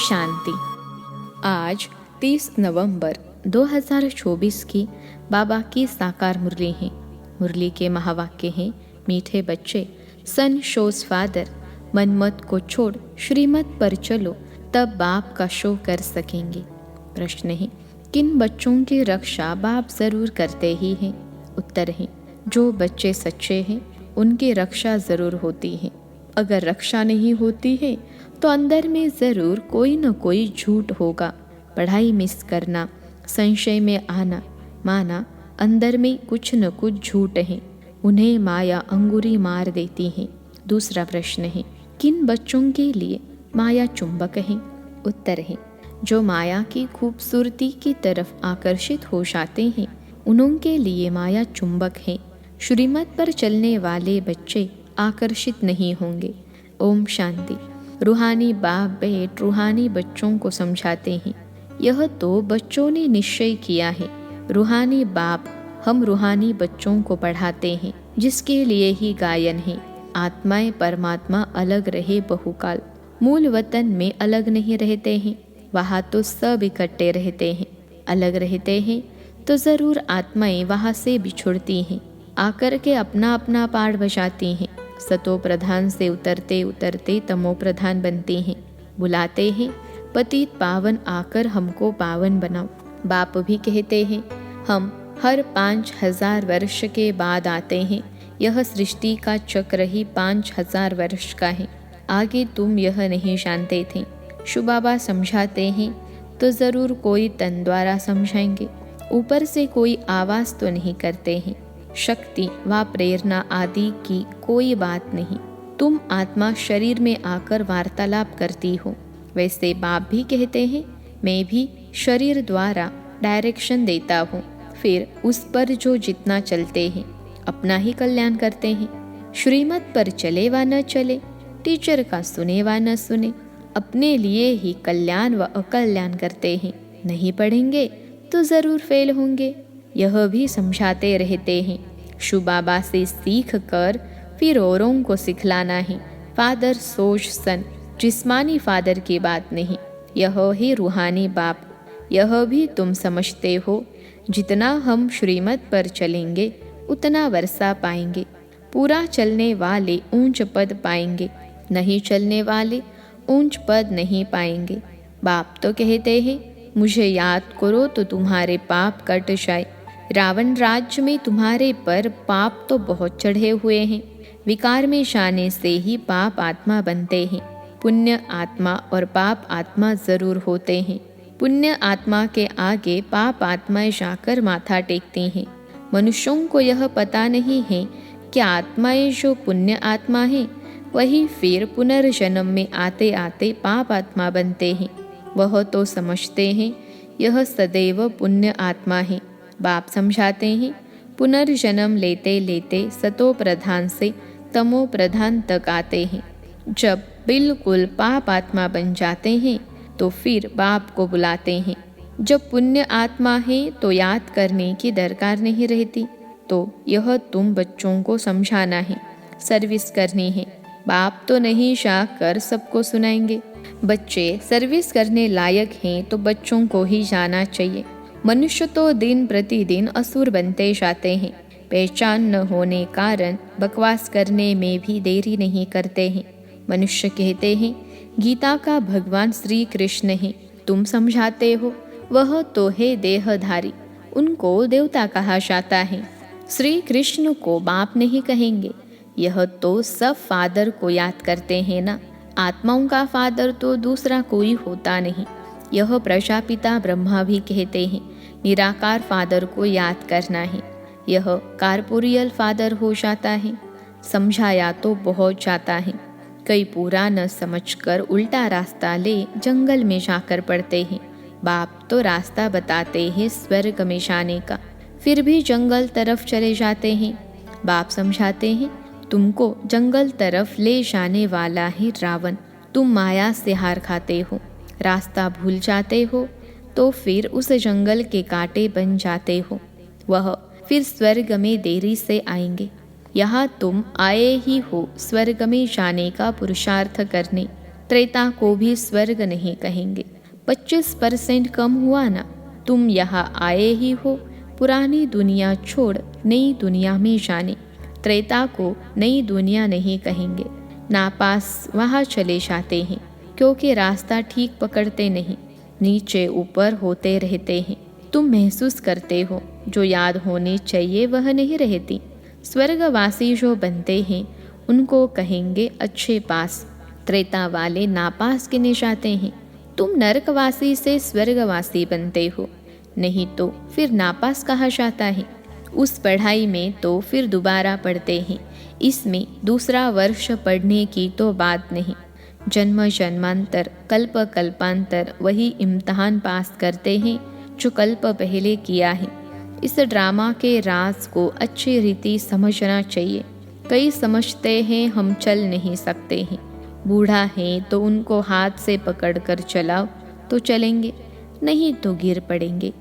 शांति। आज 30 नवंबर 2024 की बाबा की साकार मुरली है। मुरली के महावाक्य हैं, मीठे बच्चे, सन शोज फादर, मनमत को छोड़ श्रीमत पर चलो, तब बाप का शो कर सकेंगे। प्रश्न है, किन बच्चों की रक्षा बाप जरूर करते ही हैं? उत्तर है, जो बच्चे सच्चे हैं उनकी रक्षा जरूर होती है। अगर रक्षा नहीं होती है तो अंदर में ज़रूर कोई न कोई झूठ होगा। पढ़ाई मिस करना, संशय में आना, माना अंदर में कुछ न कुछ झूठ है, उन्हें माया अंगुरी मार देती है। दूसरा प्रश्न है, किन बच्चों के लिए माया चुंबक है? उत्तर है, जो माया की खूबसूरती की तरफ आकर्षित हो जाते हैं उनके लिए माया चुंबक है। श्रीमत पर चलने वाले बच्चे आकर्षित नहीं होंगे। ओम शांति। रूहानी बाप बेट रूहानी बच्चों को समझाते हैं, यह तो बच्चों ने निश्चय किया है। रूहानी बाप हम रूहानी बच्चों को पढ़ाते हैं, जिसके लिए ही गायन है। आत्माएं परमात्मा अलग रहे बहुकाल, मूल वतन में अलग नहीं रहते हैं, वहाँ तो सब इकट्ठे रहते हैं। अलग रहते हैं तो ज़रूर आत्माएं वहाँ से बिछुड़ती हैं, आकर के अपना अपना पाठ बजाती हैं। सतो प्रधान से उतरते उतरते तमो प्रधान बनते हैं। बुलाते हैं, पतित पावन आकर हमको पावन बनाओ। बाप भी कहते हैं, हम हर 5000 वर्ष के बाद आते हैं। यह सृष्टि का चक्र ही 5000 वर्ष का है। आगे तुम यह नहीं जानते थे। शिव बाबा समझाते हैं तो ज़रूर कोई तन द्वारा समझाएंगे, ऊपर से कोई आवाज़ तो नहीं करते हैं। शक्ति व प्रेरणा आदि की कोई बात नहीं। तुम आत्मा शरीर में आकर वार्तालाप करती हो। वैसे बाप भी कहते हैं, मैं भी शरीर द्वारा डायरेक्शन देता हूँ, फिर उस पर जो जितना चलते हैं अपना ही कल्याण करते हैं। श्रीमत पर चले व न चले, टीचर का सुने व न सुने, अपने लिए ही कल्याण व अकल्याण करते हैं। नहीं पढ़ेंगे तो ज़रूर फेल होंगे, यह भी समझाते रहते हैं। शिव बाबा से सीख कर फिर औरों को सिखलाना है। फादर सोच सन, जिस्मानी फादर की बात नहीं, यह ही रूहानी बाप। यह भी तुम समझते हो, जितना हम श्रीमत पर चलेंगे उतना वर्षा पाएंगे। पूरा चलने वाले ऊंच पद पाएंगे, नहीं चलने वाले ऊंच पद नहीं पाएंगे। बाप तो कहते हैं, मुझे याद करो तो तुम्हारे पाप कट जाए। रावण राज्य में तुम्हारे पर पाप तो बहुत चढ़े हुए हैं। विकार में जाने से ही पाप आत्मा बनते हैं। पुण्य आत्मा और पाप आत्मा जरूर होते हैं। पुण्य आत्मा के आगे पाप आत्माएं जाकर माथा टेकती हैं। मनुष्यों को यह पता नहीं है कि आत्माएं जो पुण्य आत्मा हैं वही फिर पुनर्जन्म में आते आते पाप आत्मा बनते हैं। वह तो समझते हैं यह सदैव पुण्य आत्मा है। बाप समझाते हैं, पुनर्जन्म लेते लेते सतो प्रधान से तमो प्रधान तक आते हैं। जब बिल्कुल पाप आत्मा बन जाते हैं तो फिर बाप को बुलाते हैं। जब पुण्य आत्मा है तो याद करने की दरकार नहीं रहती। तो यह तुम बच्चों को समझाना है, सर्विस करनी है। बाप तो नहीं जाकर सबको सुनाएंगे। बच्चे सर्विस करने लायक हैं तो बच्चों को ही जाना चाहिए। मनुष्य तो दिन प्रतिदिन असुर बनते जाते हैं। पहचान न होने कारण बकवास करने में भी देरी नहीं करते हैं। मनुष्य कहते हैं, गीता का भगवान श्री कृष्ण है, तुम समझाते हो, वह तो है देहधारी, उनको देवता कहा जाता है। श्री कृष्ण को बाप नहीं कहेंगे। यह तो सब फादर को याद करते हैं ना। आत्माओं का फादर तो दूसरा कोई होता नहीं। यह प्रजापिता ब्रह्मा भी कहते हैं, निराकार फादर को याद करना है। यह कार्पोरियल फादर हो जाता है। समझाया तो बहुत जाता है। कई पूरा न समझकर उल्टा रास्ता ले जंगल में जाकर पड़ते हैं। बाप तो रास्ता बताते हैं स्वर्ग में जाने का, फिर भी जंगल तरफ चले जाते हैं। बाप समझाते हैं, तुमको जंगल तरफ ले जाने वाला है रावण। तुम माया से हार खाते हो, रास्ता भूल जाते हो तो फिर उस जंगल के कांटे बन जाते हो। वह फिर स्वर्ग में देरी से आएंगे। यहाँ तुम आए ही हो स्वर्ग में जाने का पुरुषार्थ करने, त्रेता को भी स्वर्ग नहीं कहेंगे। 25% कम हुआ ना। तुम यहाँ आए ही हो, पुरानी दुनिया छोड़ नई दुनिया में जाने। त्रेता को नई दुनिया नहीं कहेंगे। नापास वहाँ चले जाते हैं, क्योंकि रास्ता ठीक पकड़ते नहीं, नीचे ऊपर होते रहते हैं। तुम महसूस करते हो जो याद होनी चाहिए वह नहीं रहती। स्वर्गवासी जो बनते हैं उनको कहेंगे अच्छे पास। त्रेता वाले नापास गिने जाते हैं। तुम नरकवासी से स्वर्गवासी बनते हो, नहीं तो फिर नापास कहा जाता है। उस पढ़ाई में तो फिर दोबारा पढ़ते हैं, इसमें दूसरा वर्ष पढ़ने की तो बात नहीं। जन्म जन्मांतर कल्प कल्पांतर वही इम्तहान पास करते हैं जो कल्प पहले किया है। इस ड्रामा के राज को अच्छी रीति समझना चाहिए। कई समझते हैं हम चल नहीं सकते हैं, बूढ़ा है तो उनको हाथ से पकड़कर चलाओ तो चलेंगे, नहीं तो गिर पड़ेंगे।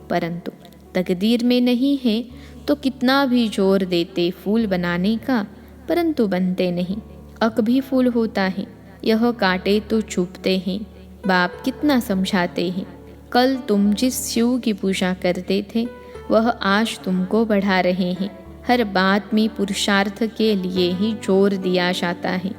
परंतु तकदीर में नहीं है तो कितना भी जोर देते फूल बनाने का, परंतु बनते नहीं। अक भी फूल होता है, यह काटे तो चुभते हैं। बाप कितना समझाते हैं। कल तुम जिस शिव की पूजा करते थे वह आज तुमको बढ़ा रहे हैं। हर बात में पुरुषार्थ के लिए ही जोर दिया जाता है,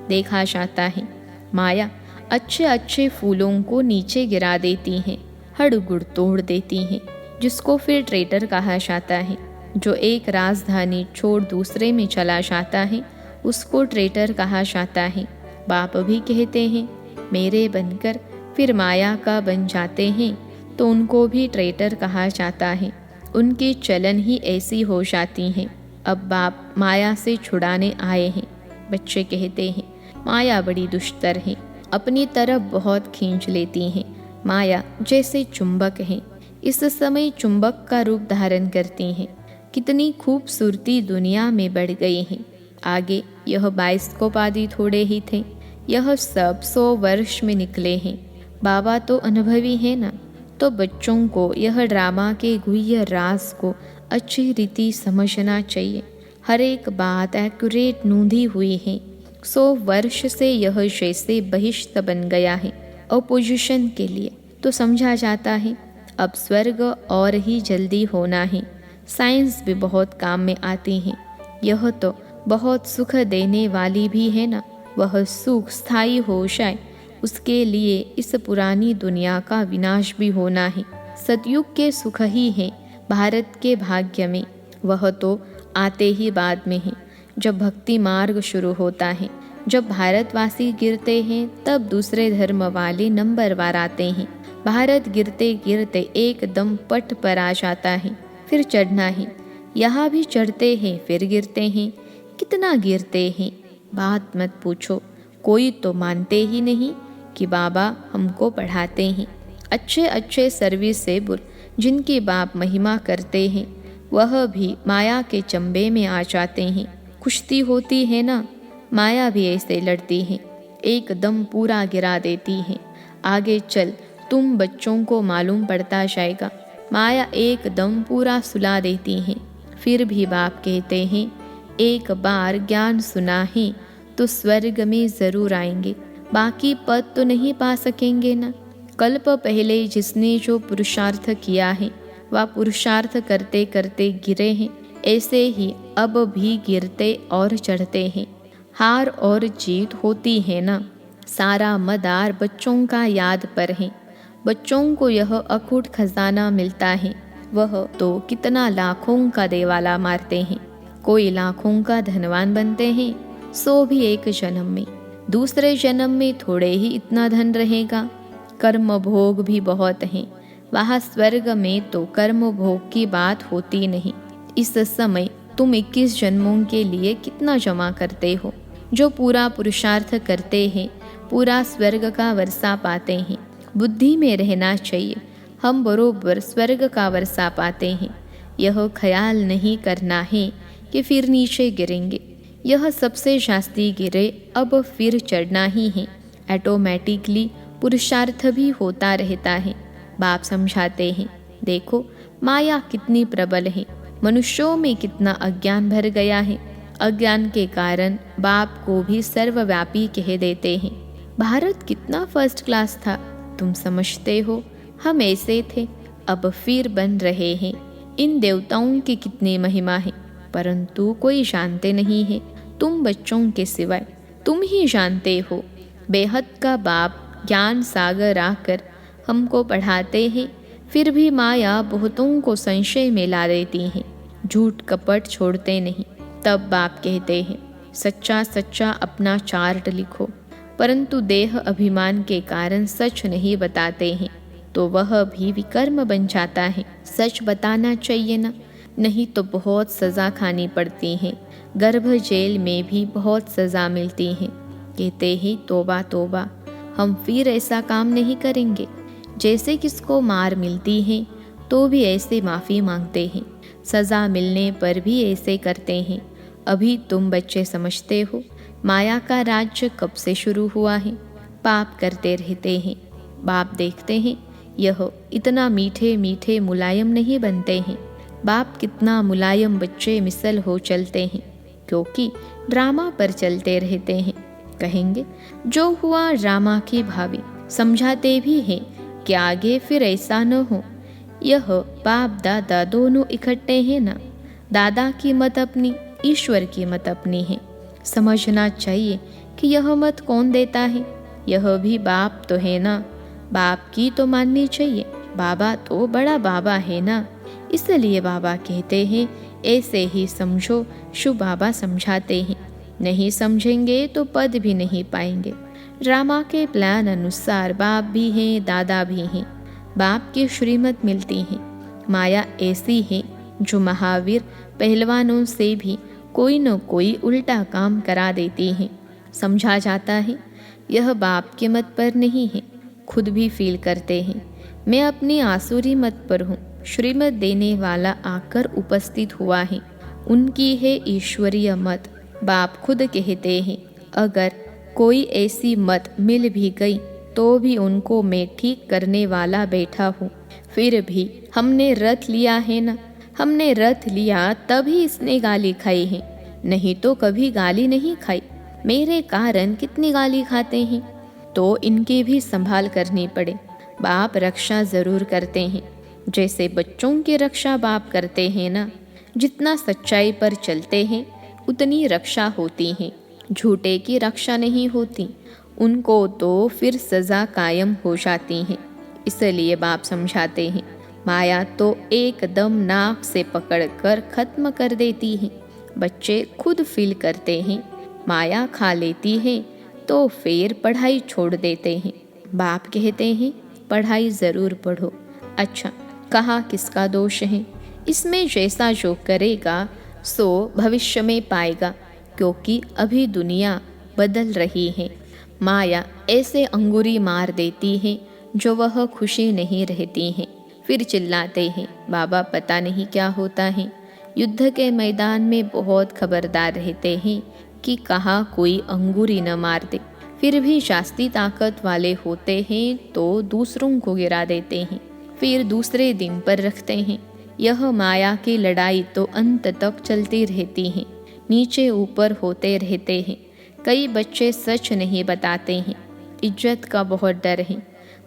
देखा जाता है। माया अच्छे अच्छे फूलों को नीचे गिरा देती हैं, हड़गुड़ तोड़ देती हैं, जिसको फिर ट्रेटर कहा जाता है। जो एक राजधानी छोड़ दूसरे में चला जाता है उसको ट्रेटर कहा जाता है। बाप भी कहते हैं मेरे बनकर फिर माया का बन जाते हैं तो उनको भी ट्रेटर कहा जाता है। उनकी चलन ही ऐसी हो जाती है। अब बाप माया से छुड़ाने आए हैं। बच्चे कहते हैं माया बड़ी दुष्टर है, अपनी तरफ बहुत खींच लेती हैं। माया जैसे चुंबक है, इस समय चुंबक का रूप धारण करती हैं। कितनी खूबसूरती दुनिया में बढ़ गई है। आगे यह बाइस्कोप आदि थोड़े ही थे, यह सब 100 वर्ष में निकले हैं। बाबा तो अनुभवी है ना, तो बच्चों को यह ड्रामा के गुह्य राज को अच्छी रीति समझना चाहिए। हर एक बात एक्यूरेट नोंधी हुई है। 100 वर्ष से यह जैसे बहिष्ठ बन गया है अपोजिशन के लिए, तो समझा जाता है अब स्वर्ग और ही जल्दी होना है। साइंस भी बहुत काम में आती है। यह तो बहुत सुख देने वाली भी है ना। वह सुख स्थायी हो जाए उसके लिए इस पुरानी दुनिया का विनाश भी होना है। सतयुग के सुख ही है भारत के भाग्य में, वह तो आते ही बाद में है। जब भक्ति मार्ग शुरू होता है, जब भारतवासी गिरते हैं तब दूसरे धर्म वाले नंबरवार आते हैं। भारत गिरते गिरते एकदम पट पर आ जाता है, फिर चढ़ना है। यहाँ भी चढ़ते हैं फिर गिरते हैं। कितना गिरते हैं बात मत पूछो। कोई तो मानते ही नहीं कि बाबा हमको पढ़ाते हैं। अच्छे अच्छे सर्विसेबल जिनकी बाप महिमा करते हैं वह भी माया के चंबे में आ जाते हैं। कुश्ती होती है ना, माया भी ऐसे लड़ती है, एकदम पूरा गिरा देती है। आगे चल तुम बच्चों को मालूम पड़ता जाएगा। माया एकदम पूरा सुला देती है। फिर भी बाप कहते हैं एक बार ज्ञान सुना है तो स्वर्ग में ज़रूर आएंगे, बाकी पद तो नहीं पा सकेंगे ना। कल्प पहले जिसने जो पुरुषार्थ किया है वह पुरुषार्थ करते करते गिरे हैं, ऐसे ही अब भी गिरते और चढ़ते हैं। हार और जीत होती है ना, सारा मदार बच्चों का याद पर है। बच्चों को यह अखूट खजाना मिलता है, वह तो कितना लाखों का देवाला मारते हैं। कोई लाखों का धनवान बनते हैं, सो भी एक जन्म में। दूसरे जन्म में थोड़े ही इतना धन रहेगा। कर्म भोग भी बहुत हैं, वहाँ स्वर्ग में तो कर्म भोग की बात होती नहीं। इस समय तुम 21 जन्मों के लिए कितना जमा करते हो। जो पूरा पुरुषार्थ करते हैं पूरा स्वर्ग का वर्षा पाते हैं। बुद्धि में रहना चाहिए, हम बरोबर स्वर्ग का वर्षा पाते हैं। यह ख्याल नहीं करना है कि फिर नीचे गिरेंगे। यह सबसे जास्ती गिरे अब फिर चढ़ना ही है। ऑटोमेटिकली पुरुषार्थ भी होता रहता है। बाप समझाते हैं देखो माया कितनी प्रबल है, मनुष्यों में कितना अज्ञान भर गया है। अज्ञान के कारण बाप को भी सर्वव्यापी कह देते हैं। भारत कितना फर्स्ट क्लास था, तुम समझते हो। हम ऐसे थे, अब फिर बन रहे हैं। इन देवताओं की कितनी महिमा है, परंतु कोई जानते नहीं है। तुम बच्चों के सिवाय तुम ही जानते हो। बेहद का बाप ज्ञान सागर आकर हमको पढ़ाते हैं, फिर भी माया बहुतों को संशय में ला देती है। झूठ कपट छोड़ते नहीं। तब बाप कहते हैं, सच्चा सच्चा अपना चार्ट लिखो, परंतु देह अभिमान के कारण सच नहीं बताते हैं, तो वह भी विकर्म बन जाता है। सच बताना चाहिए ना, नहीं तो बहुत सज़ा खानी पड़ती है। गर्भ जेल में भी बहुत सज़ा मिलती है। कहते हैं तोबा तोबा, हम फिर ऐसा काम नहीं करेंगे। जैसे किसको मार मिलती है तो भी ऐसे माफ़ी मांगते हैं, सज़ा मिलने पर भी ऐसे करते हैं। अभी तुम बच्चे समझते हो माया का राज्य कब से शुरू हुआ है। पाप करते रहते हैं, बाप देखते हैं यह इतना मीठे मीठे मुलायम नहीं बनते हैं। बाप कितना मुलायम बच्चे मिसल हो चलते हैं, क्योंकि ड्रामा पर चलते रहते हैं। कहेंगे जो हुआ ड्रामा की भावी, समझाते भी हैं कि आगे फिर ऐसा न हो। यह बाप दादा दोनों इकट्ठे हैं ना। दादा की मत अपनी, ईश्वर की मत अपनी है। समझना चाहिए कि यह मत कौन देता है, यह भी बाप तो है ना। बाप की तो माननी चाहिए, बाबा तो बड़ा बाबा है ना। इसलिए बाबा कहते हैं ऐसे ही समझो। शुभ बाबा समझाते हैं, नहीं समझेंगे तो पद भी नहीं पाएंगे। ड्रामा के प्लान अनुसार बाप भी हैं, दादा भी हैं। बाप की श्रीमत मिलती है। माया ऐसी है जो महावीर पहलवानों से भी कोई न कोई उल्टा काम करा देती है। समझा जाता है यह बाप के मत पर नहीं है, खुद भी फील करते हैं। मैं अपनी आसुरी मत पर हूँ। श्रीमत देने वाला आकर उपस्थित हुआ है, उनकी है ईश्वरीय मत। बाप खुद कहते हैं अगर कोई ऐसी मत मिल भी गई तो भी उनको मैं ठीक करने वाला बैठा हूँ। फिर भी हमने रथ लिया है ना, हमने रथ लिया तभी इसने गाली खाई है, नहीं तो कभी गाली नहीं खाई। मेरे कारण कितनी गाली खाते हैं, तो इनकी भी संभाल करनी पड़े। बाप रक्षा ज़रूर करते हैं, जैसे बच्चों की रक्षा बाप करते हैं ना। जितना सच्चाई पर चलते हैं उतनी रक्षा होती है, झूठे की रक्षा नहीं होती। उनको तो फिर सज़ा कायम हो जाती है। इसलिए बाप समझाते हैं माया तो एकदम नाक से पकड़कर ख़त्म कर देती है। बच्चे खुद फील करते हैं माया खा लेती है तो फिर पढ़ाई छोड़ देते हैं। बाप कहते हैं पढ़ाई ज़रूर पढ़ो। अच्छा, कहा किसका दोष है? इसमें जैसा जो करेगा सो भविष्य में पाएगा, क्योंकि अभी दुनिया बदल रही है। माया ऐसे अंगुरी मार देती है जो वह खुशी नहीं रहती है। फिर चिल्लाते हैं बाबा पता नहीं क्या होता है। युद्ध के मैदान में बहुत खबरदार रहते हैं कि कहाँ कोई अंगुरी न मार दे। फिर भी जास्ती ताकत वाले होते हैं तो दूसरों को गिरा देते हैं, फिर दूसरे दिन पर रखते हैं। यह माया की लड़ाई तो अंत तक चलती रहती है, नीचे ऊपर होते रहते हैं। कई बच्चे सच नहीं बताते हैं, इज्जत का बहुत डर है।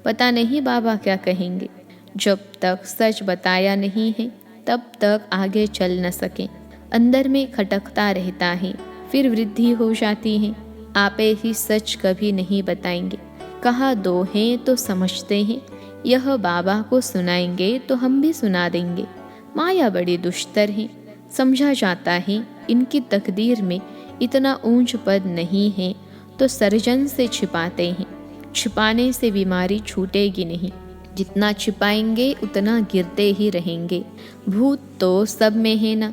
पता नहीं बाबा क्या कहेंगे। जब तक सच बताया नहीं है तब तक आगे चल न सके। अंदर में खटकता रहता है, फिर वृद्धि हो जाती है। आपे ही सच कभी नहीं बताएंगे। कहा दो हैं तो समझते हैं, यह बाबा को सुनाएंगे तो हम भी सुना देंगे। माया बड़ी दुष्टर है, समझा जाता है इनकी तकदीर में इतना ऊंच पद नहीं है तो सर्जन से छिपाते हैं। छिपाने से बीमारी छूटेगी नहीं, जितना छिपाएंगे उतना गिरते ही रहेंगे। भूत तो सब में है ना।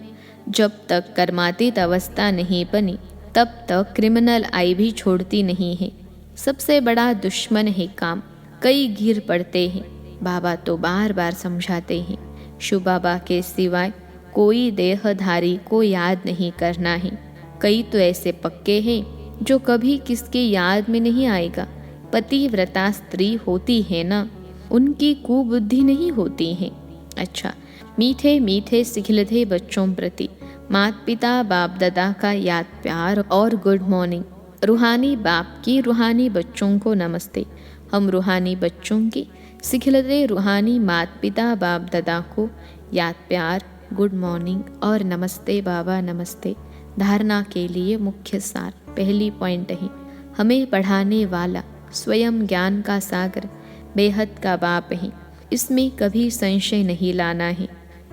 जब तक कर्मातीत अवस्था नहीं बनी तब तक क्रिमिनल आई भी छोड़ती नहीं है। सबसे बड़ा दुश्मन है काम। कई गिर पड़ते हैं, बाबा तो बार बार समझाते हैं शिव बाबा के सिवाय कोई देहधारी को याद नहीं करना है। कई तो ऐसे पक्के हैं जो कभी किसके याद में नहीं आएगा। पतिव्रता स्त्री होती है ना, उनकी कुबुद्धि नहीं होती है। अच्छा, मीठे मीठे सिखलते बच्चों प्रति माता पिता बाप दादा का याद प्यार और गुड मॉर्निंग। रूहानी बाप की रूहानी बच्चों को नमस्ते। हम रूहानी बच्चों की सिखलते रूहानी माता पिता बाप दादा को याद प्यार, गुड मॉर्निंग और नमस्ते बाबा नमस्ते। धारणा के लिए मुख्य सार। पहली पॉइंट है, हमें पढ़ाने वाला स्वयं ज्ञान का सागर बेहद का बाप है। इसमें कभी संशय नहीं लाना है।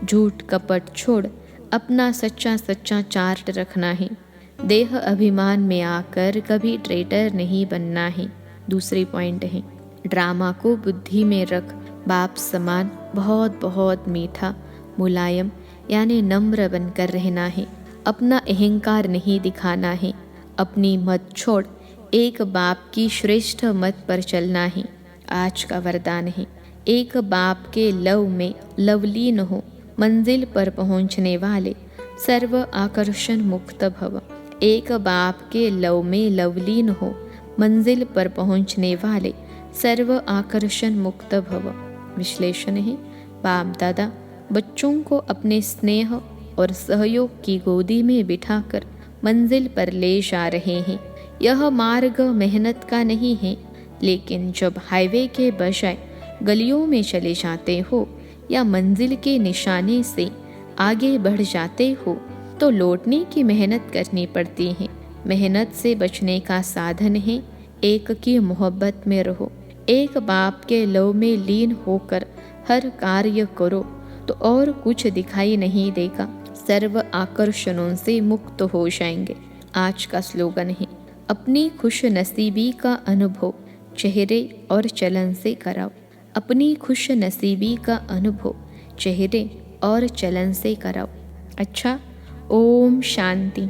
झूठ कपट छोड़ अपना सच्चा सच्चा चार्ट रखना है। देह अभिमान में आकर कभी ट्रेटर नहीं बनना है। दूसरी पॉइंट है, ड्रामा को बुद्धि में रख बाप समान बहुत बहुत मीठा मुलायम यानी नम्र बनकर रहना है। अपना अहंकार नहीं दिखाना है। अपनी मत छोड़ एक बाप की श्रेष्ठ मत पर चलना है। आज का वरदान है, एक बाप के लव में लवलीन हो, मंजिल पर पहुंचने वाले सर्व आकर्षण मुक्त भव। एक बाप के लव में लवलीन हो, मंजिल पर पहुंचने वाले सर्व आकर्षण मुक्त भव। विश्लेषण है, बाप दादा बच्चों को अपने स्नेह और सहयोग की गोदी में बिठाकर मंजिल पर ले जा रहे हैं। यह मार्ग मेहनत का नहीं है, लेकिन जब हाईवे के बजाय गलियों में चले जाते हो या मंजिल के निशाने से आगे बढ़ जाते हो तो लौटने की मेहनत करनी पड़ती है। मेहनत से बचने का साधन है, एक की मोहब्बत में रहो। एक बाप के लव में लीन होकर हर कार्य करो तो और कुछ दिखाई नहीं देगा। सर्व आकर्षणों से मुक्त हो जाएंगे। आज का स्लोगन है, अपनी खुश नसीबी का अनुभव चेहरे और चलन से कराओ। अपनी खुश नसीबी का अनुभव चेहरे और चलन से कराओ। अच्छा, ओम शांति।